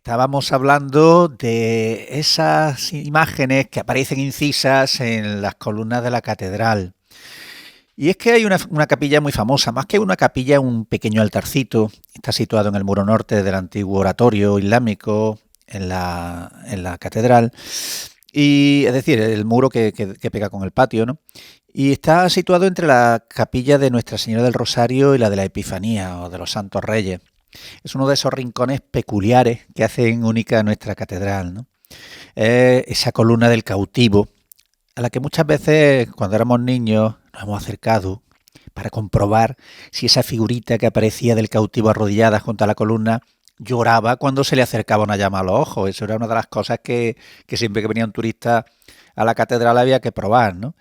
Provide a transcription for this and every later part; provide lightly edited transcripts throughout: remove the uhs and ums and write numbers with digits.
estábamos hablando de esas imágenes que aparecen incisas en las columnas de la catedral. Y es que hay una capilla muy famosa, más que una capilla, un pequeño altarcito, está situado en el muro norte del antiguo oratorio islámico en la catedral, y es decir, el muro que pega con el patio, ¿no? Y está situado entre la capilla de Nuestra Señora del Rosario y la de la Epifanía o de los Santos Reyes. Es uno de esos rincones peculiares que hacen única nuestra catedral, ¿no? Esa columna del cautivo, a la que muchas veces cuando éramos niños nos hemos acercado para comprobar si esa figurita que aparecía del cautivo arrodillada junto a la columna lloraba cuando se le acercaba una llama a los ojos. Eso era una de las cosas que siempre que venía un turista a la catedral había que probar, ¿no?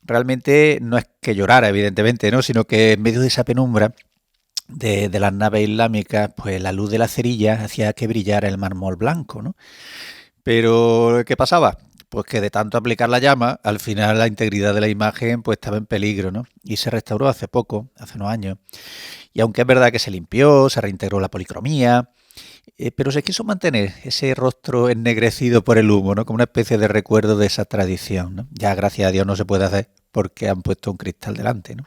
Realmente no es que llorara, evidentemente, ¿no? Sino que en medio de esa penumbra de las naves islámicas, pues la luz de la cerilla hacía que brillara el mármol blanco, ¿no? Pero, ¿qué pasaba? Pues que de tanto aplicar la llama, al final la integridad de la imagen pues estaba en peligro, ¿no? Y se restauró hace poco, hace unos años. Y aunque es verdad que se limpió, se reintegró la policromía, pero se quiso mantener ese rostro ennegrecido por el humo, ¿no? Como una especie de recuerdo de esa tradición, ¿no? Ya gracias a Dios no se puede hacer porque han puesto un cristal delante, ¿no?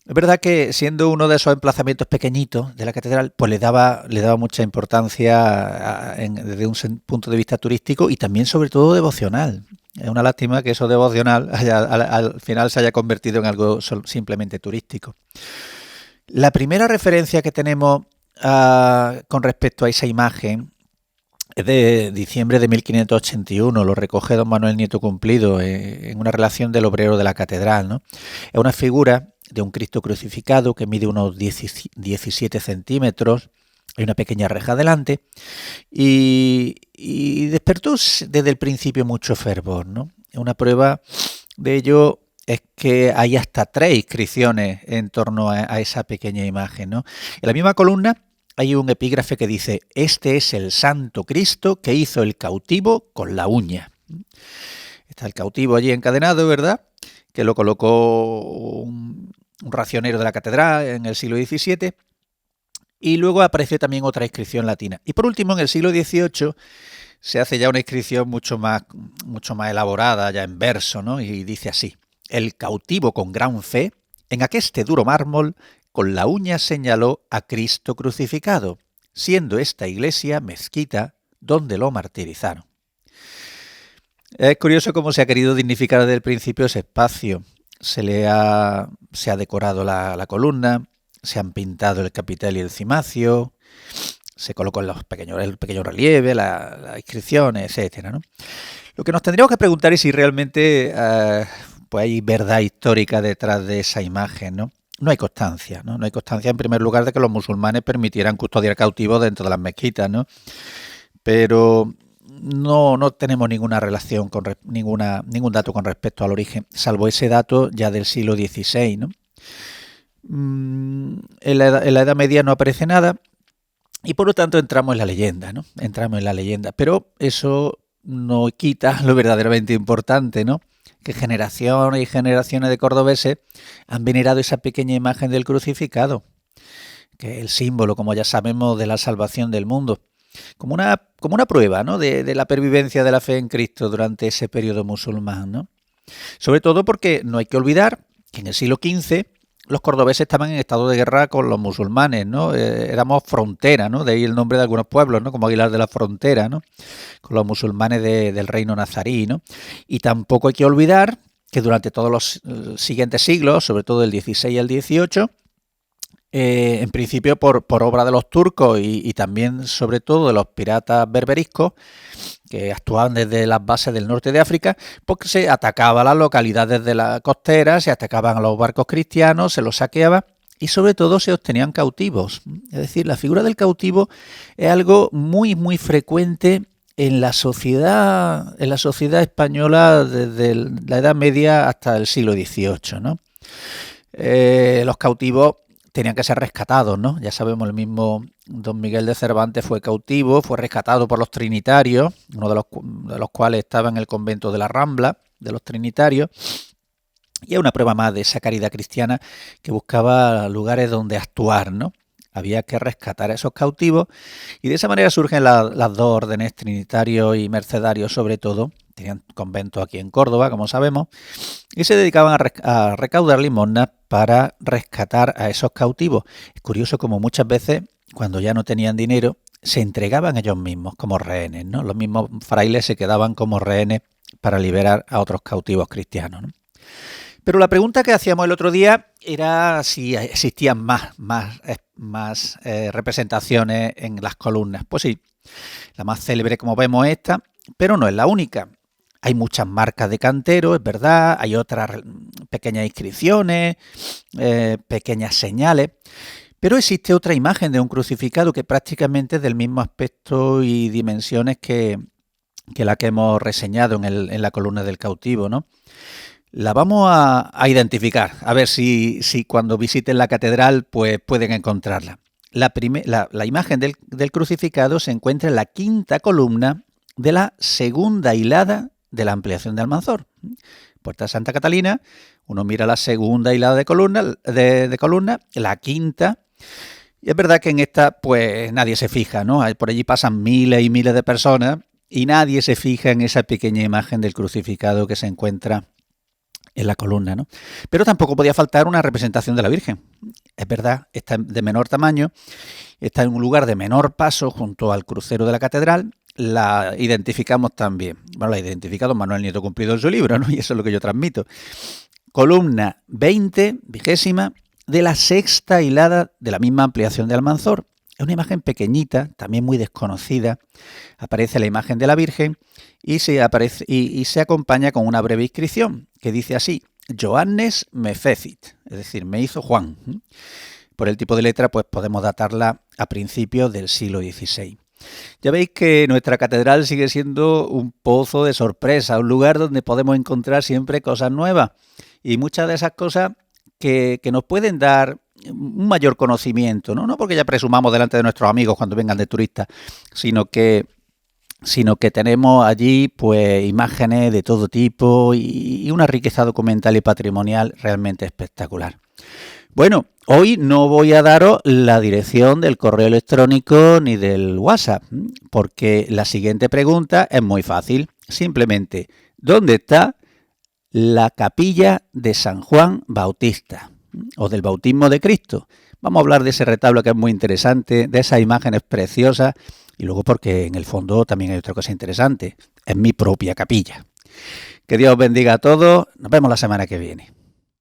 Es verdad que siendo uno de esos emplazamientos pequeñitos de la catedral, pues le daba mucha importancia desde un punto de vista turístico y también sobre todo devocional. Es una lástima que eso devocional al final se haya convertido en algo simplemente turístico. La primera referencia que tenemos con respecto a esa imagen es de diciembre de 1581, lo recoge don Manuel Nieto Cumplido en una relación del obrero de la catedral, ¿no? Es una figura de un Cristo crucificado que mide unos 17 centímetros, hay una pequeña reja delante y despertó desde el principio mucho fervor, ¿no? Una prueba de ello es que hay hasta 3 inscripciones en torno a esa pequeña imagen, ¿no? En la misma columna hay un epígrafe que dice: este es el Santo Cristo que hizo el cautivo con la uña. Está el cautivo allí encadenado, ¿verdad? Que lo colocó un racionero de la catedral en el siglo XVII. Y luego aparece también otra inscripción latina. Y por último, en el siglo XVIII se hace ya una inscripción mucho más elaborada, ya en verso, ¿no? Y dice así: el cautivo con gran fe, en aqueste duro mármol, con la uña señaló a Cristo crucificado, siendo esta iglesia mezquita donde lo martirizaron. Es curioso cómo se ha querido dignificar desde el principio ese espacio. Se ha decorado la columna, se han pintado el capitel y el cimacio, se colocó el pequeño relieve, las inscripciones, etcétera, ¿no? Lo que nos tendríamos que preguntar es si realmente pues hay verdad histórica detrás de esa imagen, ¿no? No hay constancia, ¿no? No hay constancia, en primer lugar, de que los musulmanes permitieran custodiar cautivos dentro de las mezquitas, ¿no? Pero no tenemos ninguna relación ningún dato con respecto al origen, salvo ese dato ya del siglo XVI, ¿no? En la Edad Media no aparece nada y por lo tanto entramos en la leyenda, ¿no? Entramos en la leyenda, pero eso no quita lo verdaderamente importante, ¿no? Que generaciones y generaciones de cordobeses han venerado esa pequeña imagen del crucificado, que es el símbolo, como ya sabemos, de la salvación del mundo, como una prueba, ¿no? de la pervivencia de la fe en Cristo durante ese periodo musulmán, ¿no? Sobre todo porque no hay que olvidar que en el siglo XV los cordobeses estaban en estado de guerra con los musulmanes, ¿no? Éramos frontera, ¿no? De ahí el nombre de algunos pueblos, ¿no? Como Aguilar de la Frontera, ¿no? Con los musulmanes del reino nazarí, ¿no? Y tampoco hay que olvidar que durante todos los siguientes siglos, sobre todo el XVI y el XVIII, en principio por obra de los turcos y también sobre todo de los piratas berberiscos, que actuaban desde las bases del norte de África, porque se atacaba a las localidades de la costera, se atacaban a los barcos cristianos, se los saqueaba y sobre todo se obtenían cautivos. Es decir, la figura del cautivo es algo muy, muy frecuente en la sociedad española desde la Edad Media hasta el siglo XVIII, ¿no? Los cautivos tenían que ser rescatados, ¿no? Ya sabemos, el mismo don Miguel de Cervantes fue cautivo, fue rescatado por los trinitarios, uno de los cuales estaba en el convento de la Rambla, de los trinitarios, y es una prueba más de esa caridad cristiana que buscaba lugares donde actuar, ¿no? había que rescatar a esos cautivos y de esa manera surgen las dos órdenes, trinitarios y mercedarios sobre todo. Tenían convento aquí en Córdoba, como sabemos, y se dedicaban a recaudar limosnas para rescatar a esos cautivos. Es curioso como muchas veces, cuando ya no tenían dinero, se entregaban ellos mismos como rehenes, ¿no? Los mismos frailes se quedaban como rehenes para liberar a otros cautivos cristianos, ¿no? Pero la pregunta que hacíamos el otro día era si existían más representaciones en las columnas. Pues sí, la más célebre, como vemos, es esta, pero no es la única. Hay muchas marcas de cantero, es verdad, hay otras pequeñas inscripciones, pequeñas señales, pero existe otra imagen de un crucificado que prácticamente es del mismo aspecto y dimensiones que la que hemos reseñado en la columna del cautivo, ¿no? La vamos a identificar, a ver si cuando visiten la catedral pues pueden encontrarla. La imagen del crucificado se encuentra en la quinta columna de la segunda hilada de la ampliación de Almanzor. Puerta de Santa Catalina, uno mira la segunda hilada de columna, la quinta, y es verdad que en esta pues nadie se fija, ¿no? Por allí pasan miles y miles de personas y nadie se fija en esa pequeña imagen del crucificado que se encuentra en la columna, ¿no? Pero tampoco podía faltar una representación de la Virgen. Es verdad, está de menor tamaño, está en un lugar de menor paso junto al crucero de la catedral. La identificamos también. Bueno, la ha identificado Manuel Nieto Cumplido en su libro, ¿no? Y eso es lo que yo transmito. Columna 20, de la sexta hilada de la misma ampliación de Almanzor. Es una imagen pequeñita, también muy desconocida. Aparece la imagen de la Virgen y se acompaña con una breve inscripción que dice así: Johannes me fecit, es decir, me hizo Juan. Por el tipo de letra, pues podemos datarla a principios del siglo XVI. Ya veis que nuestra catedral sigue siendo un pozo de sorpresa, un lugar donde podemos encontrar siempre cosas nuevas y muchas de esas cosas que nos pueden dar un mayor conocimiento, ¿no? No porque ya presumamos delante de nuestros amigos cuando vengan de turistas, sino que tenemos allí pues imágenes de todo tipo y una riqueza documental y patrimonial realmente espectacular. Bueno, hoy no voy a daros la dirección del correo electrónico ni del WhatsApp, porque la siguiente pregunta es muy fácil. Simplemente, ¿dónde está la capilla de San Juan Bautista o del bautismo de Cristo? Vamos a hablar de ese retablo que es muy interesante, de esas imágenes preciosas y luego porque en el fondo también hay otra cosa interesante, es mi propia capilla. Que Dios bendiga a todos, nos vemos la semana que viene.